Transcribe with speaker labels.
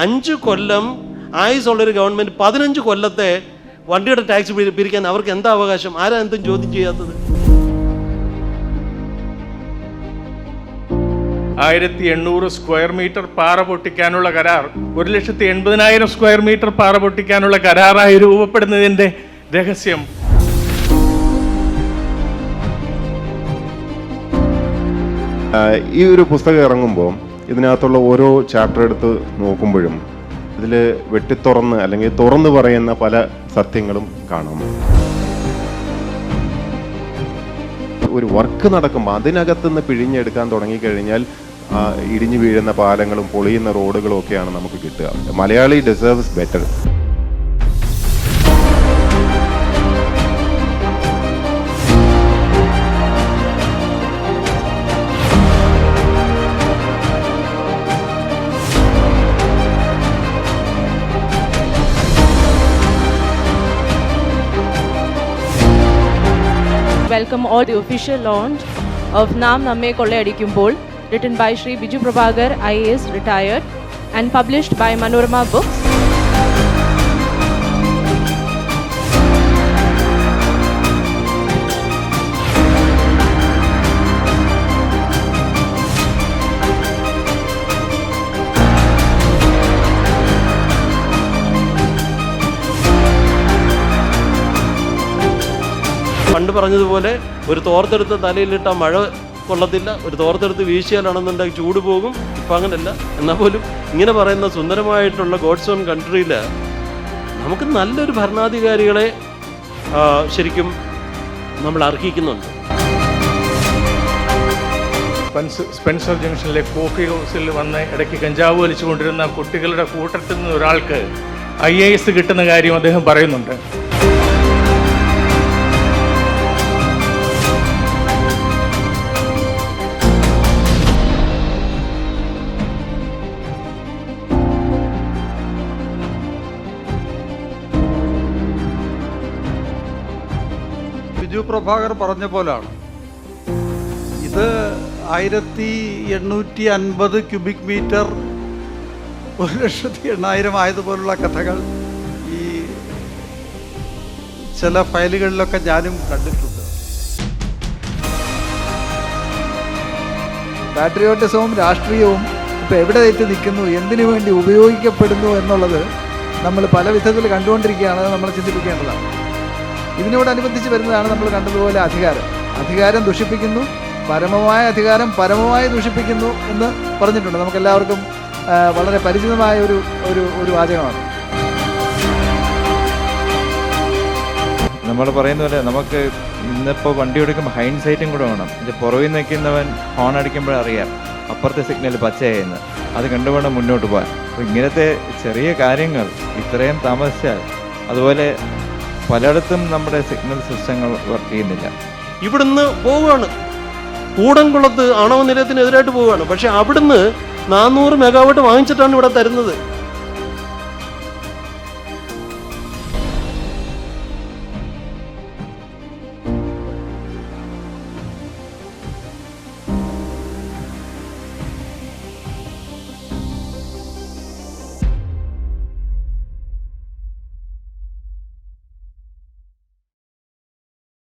Speaker 1: 5 കൊല്ലം ആയുസുള്ളൊരു government 15 കൊല്ലത്തെ വണ്ടിയുടെ tax പിരിക്കാൻ അവർക്ക് എന്താ അവകാശം? ആരാ എന്തും ചോദ്യം ചെയ്യാത്തത്?
Speaker 2: 1800 സ്ക്വയർ മീറ്റർ പാറ പൊട്ടിക്കാനുള്ള കരാർ 1,80,000 സ്ക്വയർ മീറ്റർ പാറ പൊട്ടിക്കാനുള്ള കരാറായി രൂപപ്പെടുന്നതിൻ്റെ രഹസ്യം.
Speaker 3: ഈ ഒരു പുസ്തകം ഇറങ്ങുമ്പോൾ ഇതിനകത്തുള്ള ഓരോ ചാപ്റ്റർ എടുത്ത് നോക്കുമ്പോഴും ഇതിൽ വെട്ടിത്തുറന്ന് അല്ലെങ്കിൽ തുറന്നു പറയുന്ന പല സത്യങ്ങളും കാണാം. ഒരു വർക്ക് നടക്കുമ്പോൾ അതിനകത്തുനിന്ന് പിഴിഞ്ഞെടുക്കാൻ തുടങ്ങിക്കഴിഞ്ഞാൽ ഇടിഞ്ഞു വീഴുന്ന പാലങ്ങളും പൊളിയുന്ന റോഡുകളും ഒക്കെയാണ് നമുക്ക് കിട്ടുക. Malayali deserves better.
Speaker 4: Welcome all the official launch of Naam Namme Kollayadikkumbol, written by Shri Biju Prabhakar IAS retired and published by Manorama Books.
Speaker 1: പണ്ട് പറഞ്ഞതുപോലെ ഒരു തോർത്തെടുത്ത് തലയിലിട്ട മഴ കൊള്ളത്തില്ല, ഒരു തോർത്തെടുത്ത് വീശിയാലാണെന്നുണ്ടെങ്കിൽ ചൂട് പോകും. ഇപ്പം അങ്ങനെയല്ല. എന്നാൽ പോലും ഇങ്ങനെ പറയുന്ന സുന്ദരമായിട്ടുള്ള ഗോഡ്സ് ഓൺ കൺട്രിയിൽ നമുക്ക് നല്ലൊരു ഭരണാധികാരികളെ ശരിക്കും നമ്മൾ അർഹിക്കുന്നുണ്ട്.
Speaker 2: സ്പെൻസർ ജംഗ്ഷനിലെ കോഫി ഹൗസിൽ വന്ന് ഇടയ്ക്ക് കഞ്ചാവ് വലിച്ചുകൊണ്ടിരുന്ന കുട്ടികളുടെ കൂട്ടത്തിൽ നിന്ന് ഒരാൾക്ക് IAS കിട്ടുന്ന കാര്യം അദ്ദേഹം പറയുന്നുണ്ട്.
Speaker 5: ബിജു പ്രഭാകർ പറഞ്ഞ പോലാണ് ഇത്. 1850 ക്യൂബിക് മീറ്റർ 1,80,000 ആയതുപോലുള്ള കഥകൾ ഈ ചില ഫയലുകളിലൊക്കെ ഞാനും കണ്ടിട്ടുണ്ട്.
Speaker 6: പാട്രിയോട്ടിസവും രാഷ്ട്രീയവും ഇപ്പോൾ എവിടെ എത്തി നിൽക്കുന്നു, എന്തിനു വേണ്ടി ഉപയോഗിക്കപ്പെടുന്നു എന്നുള്ളത് നമ്മൾ പല വിധത്തിൽ കണ്ടുകൊണ്ടിരിക്കുകയാണ്. നമ്മൾ ചിന്തിപ്പിക്കേണ്ടതാണ്. ഇതിനോടനുബന്ധിച്ച് വരുന്നതാണ് നമ്മൾ കണ്ടതുപോലെ അധികാരം ദുഷിപ്പിക്കുന്നു, പരമമായ അധികാരം പരമമായി ദുഷിപ്പിക്കുന്നു എന്ന് പറഞ്ഞിട്ടുണ്ട്. നമുക്കെല്ലാവർക്കും വളരെ പരിചിതമായ ഒരു വാചകമാണ്.
Speaker 7: നമ്മൾ പറയുന്ന പോലെ നമുക്ക് ഇന്നിപ്പോൾ വണ്ടി ഓടിക്കുമ്പോൾ ഹൈൻസൈറ്റും കൂടെ വേണം. ഇത് പുറകിൽ നിൽക്കുന്നവൻ ഹോൺ അടിക്കുമ്പോഴറിയാം അപ്പുറത്തെ സിഗ്നൽ പച്ചയായെന്ന്. അത് കണ്ടുവേണം മുന്നോട്ട് പോകാൻ. അപ്പോൾ ഇങ്ങനത്തെ ചെറിയ കാര്യങ്ങൾ ഇത്രയും താമസിച്ചാൽ, അതുപോലെ പലയിടത്തും നമ്മുടെ സിഗ്നൽ സിസ്റ്റങ്ങൾ വർക്ക് ചെയ്യുന്നില്ല.
Speaker 1: ഇവിടുന്ന് പോവുകയാണ്, കൂടംകുളത്ത് ആണവ നിലയത്തിനെതിരായിട്ട് പോവുകയാണ്. പക്ഷെ അവിടുന്ന് 400 മെഗാവാട്ട് വാങ്ങിച്ചിട്ടാണ് ഇവിടെ തരുന്നത്.